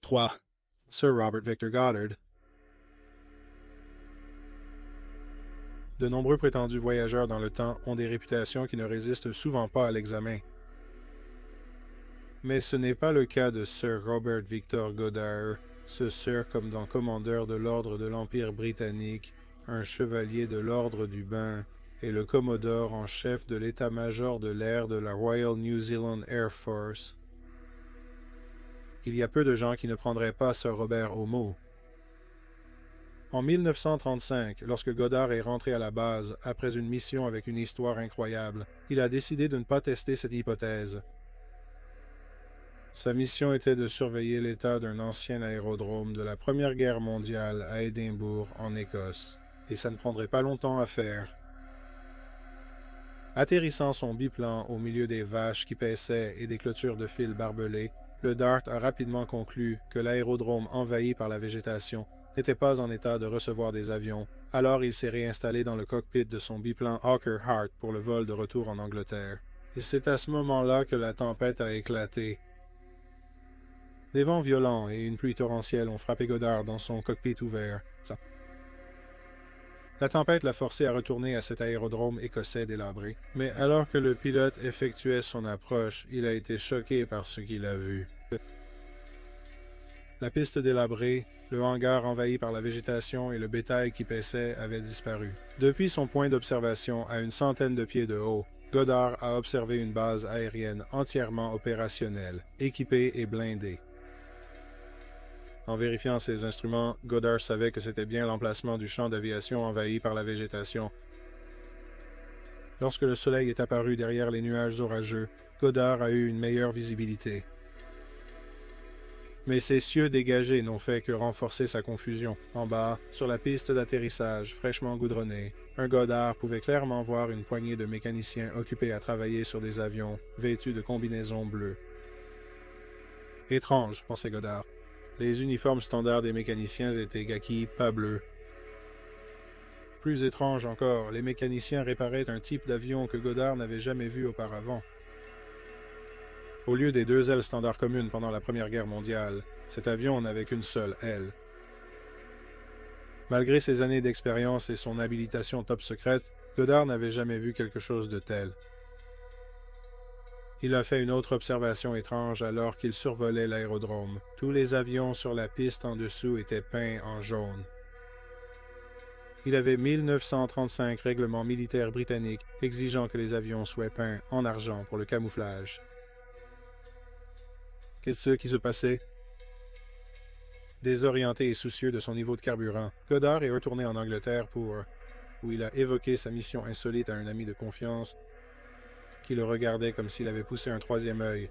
3. Sir Robert Victor Goddard. De nombreux prétendus voyageurs dans le temps ont des réputations qui ne résistent souvent pas à l'examen. Mais ce n'est pas le cas de Sir Robert Victor Goddard, ce Sir comme dans Commandeur de l'Ordre de l'Empire britannique, un chevalier de l'Ordre du Bain et le Commodore en chef de l'état-major de l'air de la Royal New Zealand Air Force. Il y a peu de gens qui ne prendraient pas Sir Robert au mot. En 1935, lorsque Goddard est rentré à la base après une mission avec une histoire incroyable, il a décidé de ne pas tester cette hypothèse. Sa mission était de surveiller l'état d'un ancien aérodrome de la Première Guerre mondiale à Édimbourg, en Écosse, et ça ne prendrait pas longtemps à faire. Atterrissant son biplan au milieu des vaches qui paissaient et des clôtures de fils barbelés, le Dart a rapidement conclu que l'aérodrome envahi par la végétation n'était pas en état de recevoir des avions, alors il s'est réinstallé dans le cockpit de son biplan Hawker Hart pour le vol de retour en Angleterre. Et c'est à ce moment-là que la tempête a éclaté. Des vents violents et une pluie torrentielle ont frappé Goddard dans son cockpit ouvert. La tempête l'a forcé à retourner à cet aérodrome écossais délabré, mais alors que le pilote effectuait son approche, il a été choqué par ce qu'il a vu. La piste délabrée, le hangar envahi par la végétation et le bétail qui paissait avaient disparu. Depuis son point d'observation à une centaine de pieds de haut, Goddard a observé une base aérienne entièrement opérationnelle, équipée et blindée. En vérifiant ses instruments, Goddard savait que c'était bien l'emplacement du champ d'aviation envahi par la végétation. Lorsque le soleil est apparu derrière les nuages orageux, Goddard a eu une meilleure visibilité. Mais ces cieux dégagés n'ont fait que renforcer sa confusion. En bas, sur la piste d'atterrissage fraîchement goudronnée, un Goddard pouvait clairement voir une poignée de mécaniciens occupés à travailler sur des avions, vêtus de combinaisons bleues. Étrange, pensait Goddard. Les uniformes standards des mécaniciens étaient kaki, pas bleus. Plus étrange encore, les mécaniciens réparaient un type d'avion que Goddard n'avait jamais vu auparavant. Au lieu des 2 ailes standards communes pendant la Première Guerre mondiale, cet avion n'avait qu'une seule aile. Malgré ses années d'expérience et son habilitation top secrète, Goddard n'avait jamais vu quelque chose de tel. Il a fait une autre observation étrange alors qu'il survolait l'aérodrome. Tous les avions sur la piste en dessous étaient peints en jaune. Il avait 1935 règlements militaires britanniques exigeant que les avions soient peints en argent pour le camouflage. Qu'est-ce qui se passait? Désorienté et soucieux de son niveau de carburant, Goddard est retourné en Angleterre où il a évoqué sa mission insolite à un ami de confiance qui le regardait comme s'il avait poussé un 3e œil.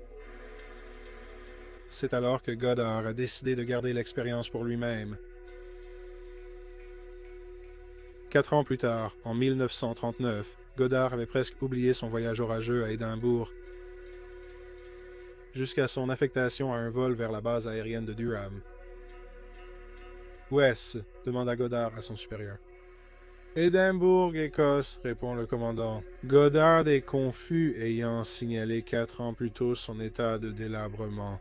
C'est alors que Goddard a décidé de garder l'expérience pour lui-même. 4 ans plus tard, en 1939, Goddard avait presque oublié son voyage orageux à Édimbourg, jusqu'à son affectation à un vol vers la base aérienne de Durham. « Où est-ce » demanda Goddard à son supérieur. « Édimbourg, Écosse » répond le commandant. Goddard est confus, ayant signalé 4 ans plus tôt son état de délabrement.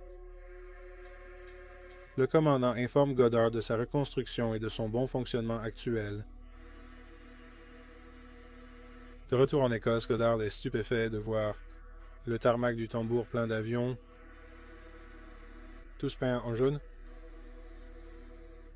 Le commandant informe Goddard de sa reconstruction et de son bon fonctionnement actuel. De retour en Écosse, Goddard est stupéfait de voir le tarmac du tambour plein d'avions, tous peints en jaune.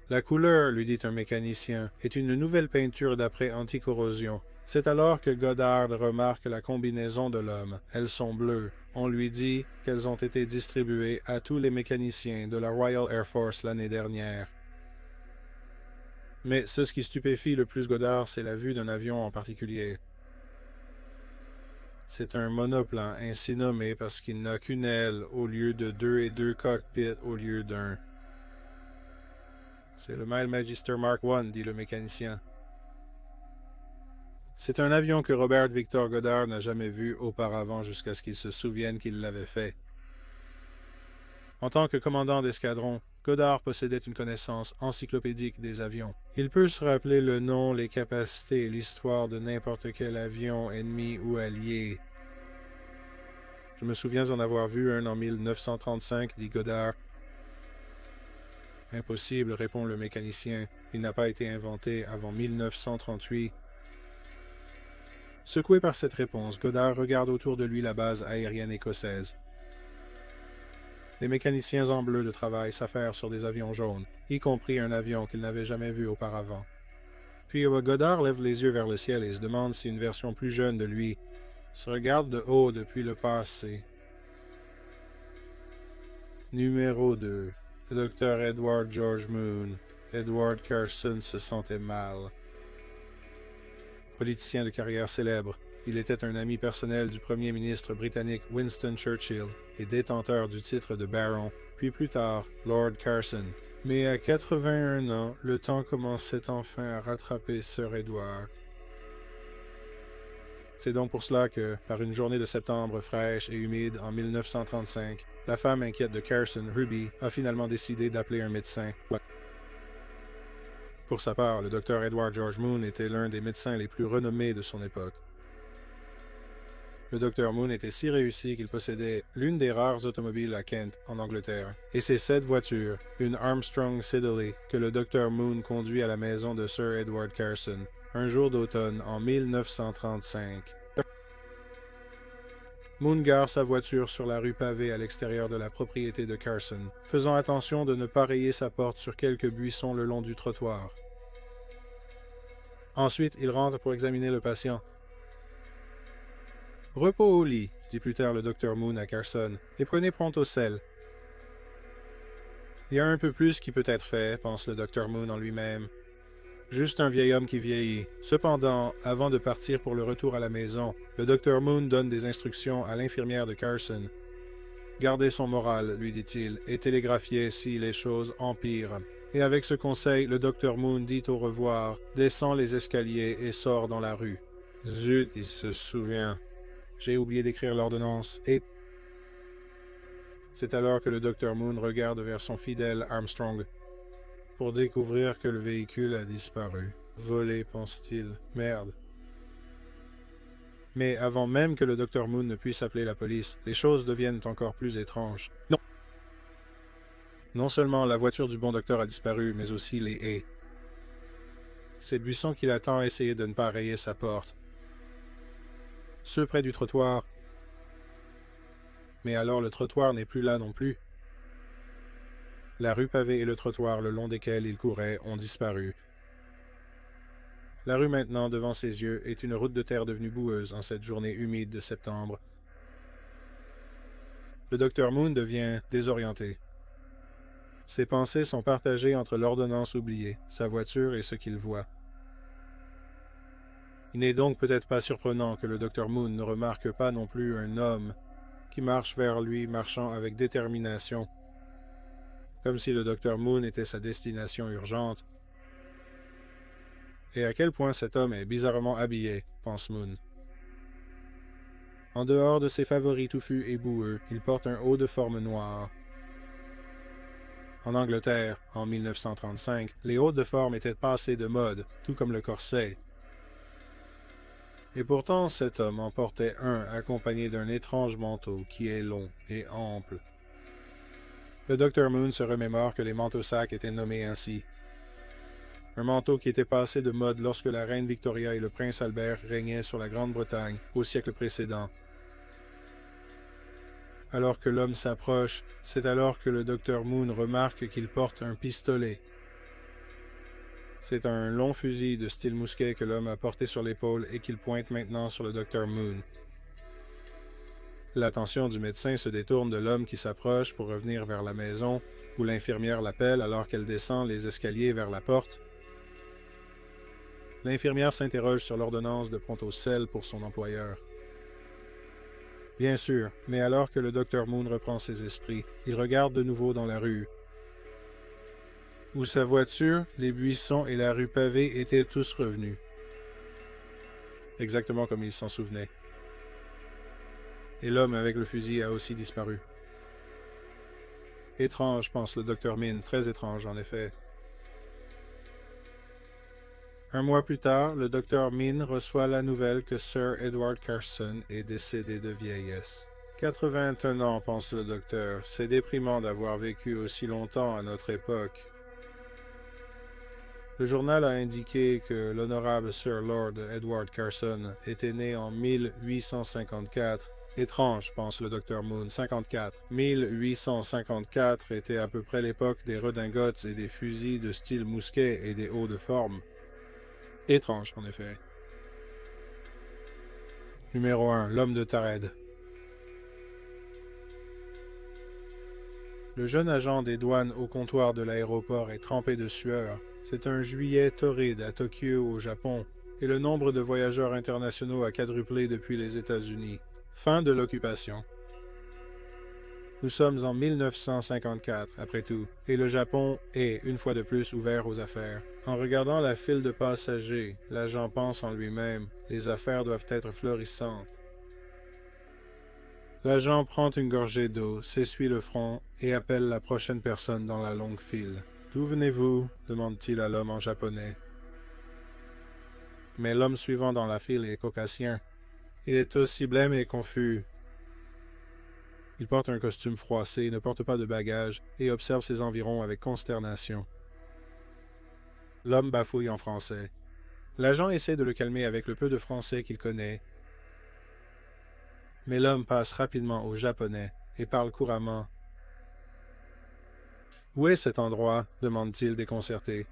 La couleur, lui dit un mécanicien, est une nouvelle peinture d'après anti-corrosion. C'est alors que Goddard remarque la combinaison de l'homme. Elles sont bleues. On lui dit qu'elles ont été distribuées à tous les mécaniciens de la Royal Air Force l'année dernière. Mais ce qui stupéfie le plus Goddard, c'est la vue d'un avion en particulier. C'est un monoplan ainsi nommé parce qu'il n'a qu'une aile au lieu de 2 et 2 cockpits au lieu d'1. C'est le Mile Magister Mark I, dit le mécanicien. C'est un avion que Robert Victor Goddard n'a jamais vu auparavant jusqu'à ce qu'il se souvienne qu'il l'avait fait. En tant que commandant d'escadron, Goddard possédait une connaissance encyclopédique des avions. Il peut se rappeler le nom, les capacités et l'histoire de n'importe quel avion, ennemi ou allié. Je me souviens en avoir vu un en 1935, dit Goddard. Impossible, répond le mécanicien. Il n'a pas été inventé avant 1938. Secoué par cette réponse, Goddard regarde autour de lui la base aérienne écossaise. Des mécaniciens en bleu de travail s'affairent sur des avions jaunes, y compris un avion qu'il n'avait jamais vu auparavant. Puis Goddard lève les yeux vers le ciel et se demande si une version plus jeune de lui se regarde de haut depuis le passé. Numéro 2. Le Dr. Edward George Moon. Edward Carson se sentait mal. Politicien de carrière célèbre, il était un ami personnel du premier ministre britannique Winston Churchill et détenteur du titre de baron, puis plus tard Lord Carson. Mais à 81 ans, le temps commençait enfin à rattraper Sir Edward. C'est donc pour cela que, par une journée de septembre fraîche et humide en 1935, la femme inquiète de Carson, Ruby, a finalement décidé d'appeler un médecin. Pour sa part, le Dr. Edward George Moon était l'un des médecins les plus renommés de son époque. Le Dr. Moon était si réussi qu'il possédait l'une des rares automobiles à Kent, en Angleterre, et c'est cette voiture, une Armstrong Siddeley, que le Dr. Moon conduit à la maison de Sir Edward Carson, un jour d'automne en 1935. Moon gare sa voiture sur la rue pavée à l'extérieur de la propriété de Carson, faisant attention de ne pas rayer sa porte sur quelques buissons le long du trottoir. Ensuite, il rentre pour examiner le patient. « Repos au lit, » dit plus tard le Dr. Moon à Carson, « et prenez pronto sel. » Il y a un peu plus qui peut être fait, pense le Dr. Moon en lui-même. Juste un vieil homme qui vieillit. Cependant, avant de partir pour le retour à la maison, le Dr. Moon donne des instructions à l'infirmière de Carson. « Gardez son moral, lui dit-il, et télégraphiez si les choses empirent. » Et avec ce conseil, le Dr. Moon dit au revoir, descend les escaliers et sort dans la rue. Zut, il se souvient. J'ai oublié d'écrire l'ordonnance, et... C'est alors que le Dr. Moon regarde vers son fidèle Armstrong, pour découvrir que le véhicule a disparu. Volé, pense-t-il. Merde. Mais avant même que le Dr. Moon ne puisse appeler la police, les choses deviennent encore plus étranges. Non! Non seulement la voiture du bon docteur a disparu, mais aussi les haies. C'est Buisson qui a tant essayé de ne pas rayer sa porte. Ceux près du trottoir. Mais alors le trottoir n'est plus là non plus. La rue pavée et le trottoir le long desquels il courait ont disparu. La rue maintenant, devant ses yeux, est une route de terre devenue boueuse en cette journée humide de septembre. Le Dr. Moon devient désorienté. Ses pensées sont partagées entre l'ordonnance oubliée, sa voiture et ce qu'il voit. Il n'est donc peut-être pas surprenant que le Dr. Moon ne remarque pas non plus un homme qui marche vers lui, marchant avec détermination, comme si le Dr. Moon était sa destination urgente. Et à quel point cet homme est bizarrement habillé, pense Moon. En dehors de ses favoris touffus et boueux, il porte un haut de forme noire. En Angleterre, en 1935, les hauts de forme étaient passés de mode, tout comme le corset. Et pourtant, cet homme en portait un accompagné d'un étrange manteau qui est long et ample. Le Dr. Moon se remémore que les manteaux-sacs étaient nommés ainsi. Un manteau qui était passé de mode lorsque la reine Victoria et le prince Albert régnaient sur la Grande-Bretagne au siècle précédent. Alors que l'homme s'approche, c'est alors que le Dr. Moon remarque qu'il porte un pistolet. C'est un long fusil de style mousquet que l'homme a porté sur l'épaule et qu'il pointe maintenant sur le Dr. Moon. L'attention du médecin se détourne de l'homme qui s'approche pour revenir vers la maison, où l'infirmière l'appelle alors qu'elle descend les escaliers vers la porte. L'infirmière s'interroge sur l'ordonnance de Pronto-Sel pour son employeur. Bien sûr, mais alors que le Dr. Moon reprend ses esprits, il regarde de nouveau dans la rue, où sa voiture, les buissons et la rue pavée étaient tous revenus. Exactement comme il s'en souvenait. Et l'homme avec le fusil a aussi disparu. Étrange, pense le Dr. Min, très étrange en effet. Un mois plus tard, le Dr. Min reçoit la nouvelle que Sir Edward Carson est décédé de vieillesse. 81 ans, pense le docteur, c'est déprimant d'avoir vécu aussi longtemps à notre époque. Le journal a indiqué que l'honorable Sir Lord Edward Carson était né en 1854. Étrange, pense le docteur Moon. 54. 1854 était à peu près l'époque des redingotes et des fusils de style mousquet et des hauts de forme. Étrange, en effet. Numéro 1. L'homme de Tared. Le jeune agent des douanes au comptoir de l'aéroport est trempé de sueur. C'est un juillet torride à Tokyo, au Japon, et le nombre de voyageurs internationaux a quadruplé depuis les États-Unis. Fin de l'occupation. Nous sommes en 1954, après tout, et le Japon est, une fois de plus, ouvert aux affaires. En regardant la file de passagers, l'agent pense en lui-même, les affaires doivent être florissantes. L'agent prend une gorgée d'eau, s'essuie le front et appelle la prochaine personne dans la longue file. « D'où venez-vous » demande-t-il à l'homme en japonais. Mais l'homme suivant dans la file est caucasien. Il est aussi blême et confus. Il porte un costume froissé, ne porte pas de bagages et observe ses environs avec consternation. L'homme bafouille en français. L'agent essaie de le calmer avec le peu de français qu'il connaît. Mais l'homme passe rapidement au japonais et parle couramment. « Où est cet endroit » demande-t-il déconcerté.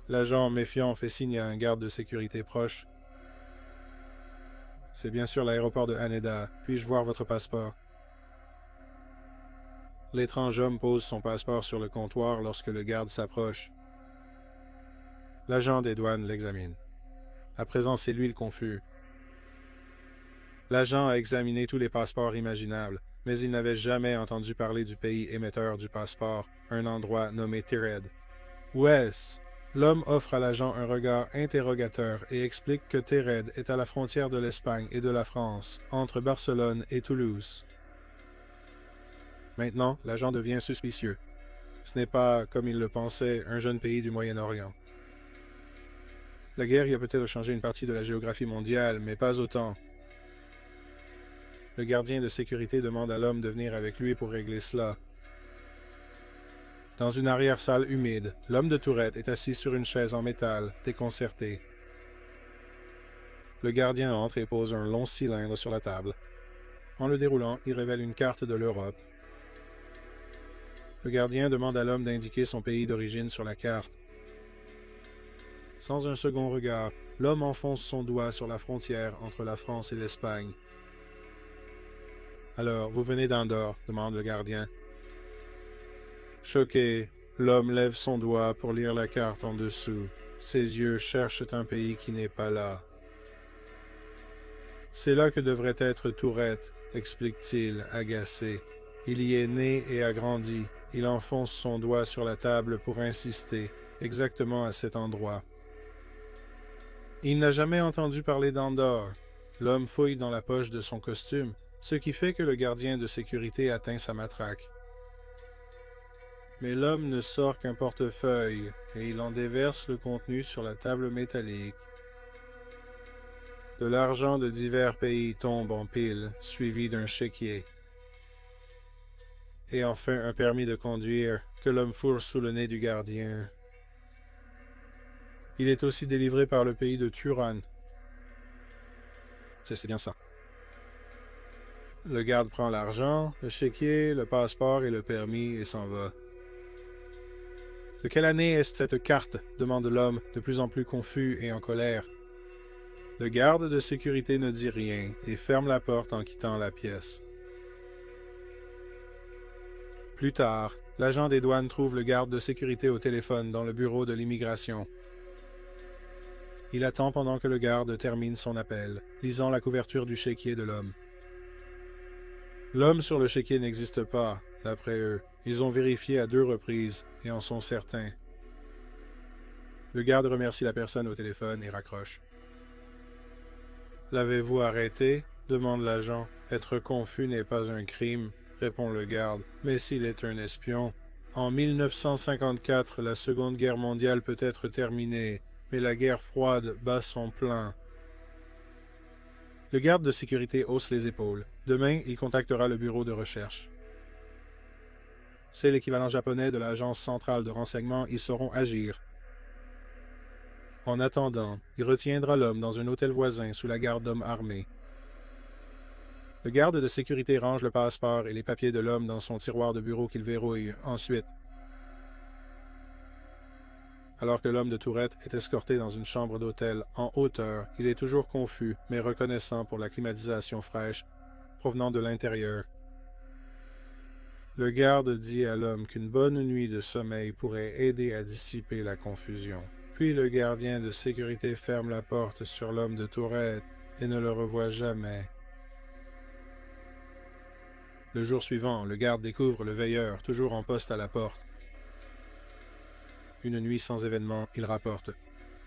L'agent méfiant fait signe à un garde de sécurité proche. « C'est bien sûr l'aéroport de Haneda. Puis-je voir votre passeport » L'étrange homme pose son passeport sur le comptoir lorsque le garde s'approche. L'agent des douanes l'examine. À présent, c'est lui le confus. L'agent a examiné tous les passeports imaginables, mais il n'avait jamais entendu parler du pays émetteur du passeport, un endroit nommé Tared. Où est-ce? L'homme offre à l'agent un regard interrogateur et explique que Tared est à la frontière de l'Espagne et de la France, entre Barcelone et Toulouse. Maintenant, l'agent devient suspicieux. Ce n'est pas, comme il le pensait, un jeune pays du Moyen-Orient. La guerre y a peut-être changé une partie de la géographie mondiale, mais pas autant. Le gardien de sécurité demande à l'homme de venir avec lui pour régler cela. Dans une arrière-salle humide, l'homme de tourette est assis sur une chaise en métal, déconcerté. Le gardien entre et pose un long cylindre sur la table. En le déroulant, il révèle une carte de l'Europe. Le gardien demande à l'homme d'indiquer son pays d'origine sur la carte. Sans un second regard, l'homme enfonce son doigt sur la frontière entre la France et l'Espagne. « Alors, vous venez d'Andorre » demande le gardien. Choqué, l'homme lève son doigt pour lire la carte en dessous. Ses yeux cherchent un pays qui n'est pas là. « C'est là que devrait être Tourette » explique-t-il, agacé. Il y est né et a grandi. Il enfonce son doigt sur la table pour insister, exactement à cet endroit. Il n'a jamais entendu parler d'Andorre. L'homme fouille dans la poche de son costume, ce qui fait que le gardien de sécurité atteint sa matraque. Mais l'homme ne sort qu'un portefeuille, et il en déverse le contenu sur la table métallique. De l'argent de divers pays tombe en piles, suivi d'un chéquier. Et enfin un permis de conduire que l'homme fourre sous le nez du gardien. Il est aussi délivré par le pays de Turan. C'est bien ça. Le garde prend l'argent, le chéquier, le passeport et le permis et s'en va. « De quelle année est cette carte » demande l'homme, de plus en plus confus et en colère. Le garde de sécurité ne dit rien et ferme la porte en quittant la pièce. Plus tard, l'agent des douanes trouve le garde de sécurité au téléphone dans le bureau de l'immigration. Il attend pendant que le garde termine son appel, lisant la couverture du chéquier de l'homme. L'homme sur le chéquier n'existe pas, d'après eux. Ils ont vérifié à 2 reprises et en sont certains. Le garde remercie la personne au téléphone et raccroche. « L'avez-vous arrêté » demande l'agent. « Être confus n'est pas un crime » répond le garde. « Mais s'il est un espion. En 1954, la Seconde Guerre mondiale peut être terminée, mais la guerre froide bat son plein. » Le garde de sécurité hausse les épaules. Demain, il contactera le bureau de recherche. C'est l'équivalent japonais de l'agence centrale de renseignement, ils sauront agir. En attendant, il retiendra l'homme dans un hôtel voisin sous la garde d'hommes armés. Le garde de sécurité range le passeport et les papiers de l'homme dans son tiroir de bureau qu'il verrouille. Ensuite, alors que l'homme de Tourette est escorté dans une chambre d'hôtel en hauteur, il est toujours confus, mais reconnaissant pour la climatisation fraîche provenant de l'intérieur. Le garde dit à l'homme qu'une bonne nuit de sommeil pourrait aider à dissiper la confusion. Puis le gardien de sécurité ferme la porte sur l'homme de Tourette et ne le revoit jamais. Le jour suivant, le garde découvre le veilleur, toujours en poste à la porte. Une nuit sans événement, il rapporte.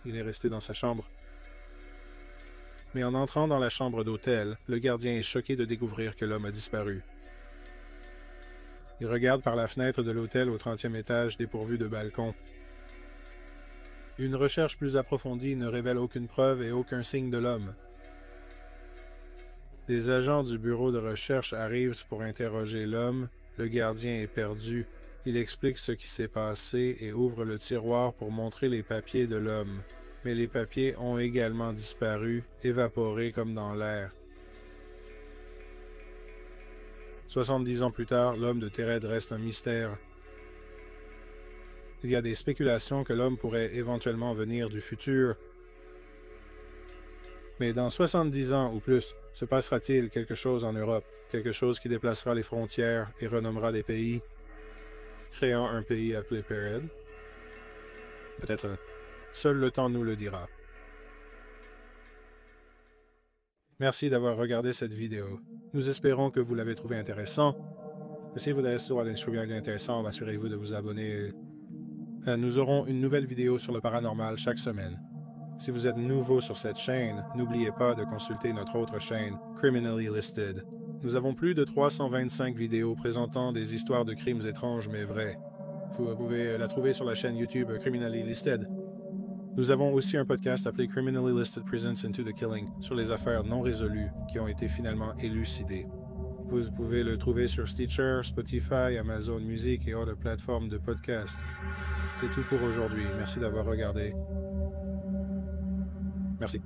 Il est resté dans sa chambre. Mais en entrant dans la chambre d'hôtel, le gardien est choqué de découvrir que l'homme a disparu. Il regarde par la fenêtre de l'hôtel au 30e étage dépourvu de balcon. Une recherche plus approfondie ne révèle aucune preuve et aucun signe de l'homme. Des agents du bureau de recherche arrivent pour interroger l'homme. Le gardien est perdu. Il explique ce qui s'est passé et ouvre le tiroir pour montrer les papiers de l'homme. Mais les papiers ont également disparu, évaporés comme dans l'air. 70 ans plus tard, l'homme de Terred reste un mystère. Il y a des spéculations que l'homme pourrait éventuellement venir du futur. Mais dans 70 ans ou plus, se passera-t-il quelque chose en Europe, quelque chose qui déplacera les frontières et renommera des pays, créant un pays appelé Pered? Peut-être seul le temps nous le dira. Merci d'avoir regardé cette vidéo. Nous espérons que vous l'avez trouvé intéressant. Si vous avez trouvé intéressant, assurez-vous de vous abonner. Nous aurons une nouvelle vidéo sur le paranormal chaque semaine. Si vous êtes nouveau sur cette chaîne, n'oubliez pas de consulter notre autre chaîne, Criminally Listed. Nous avons plus de 325 vidéos présentant des histoires de crimes étranges mais vrais. Vous pouvez la trouver sur la chaîne YouTube Criminally Listed. Nous avons aussi un podcast appelé Criminally Listed Presents Into the Killing sur les affaires non résolues qui ont été finalement élucidées. Vous pouvez le trouver sur Stitcher, Spotify, Amazon Music et autres plateformes de podcast. C'est tout pour aujourd'hui. Merci d'avoir regardé. Merci.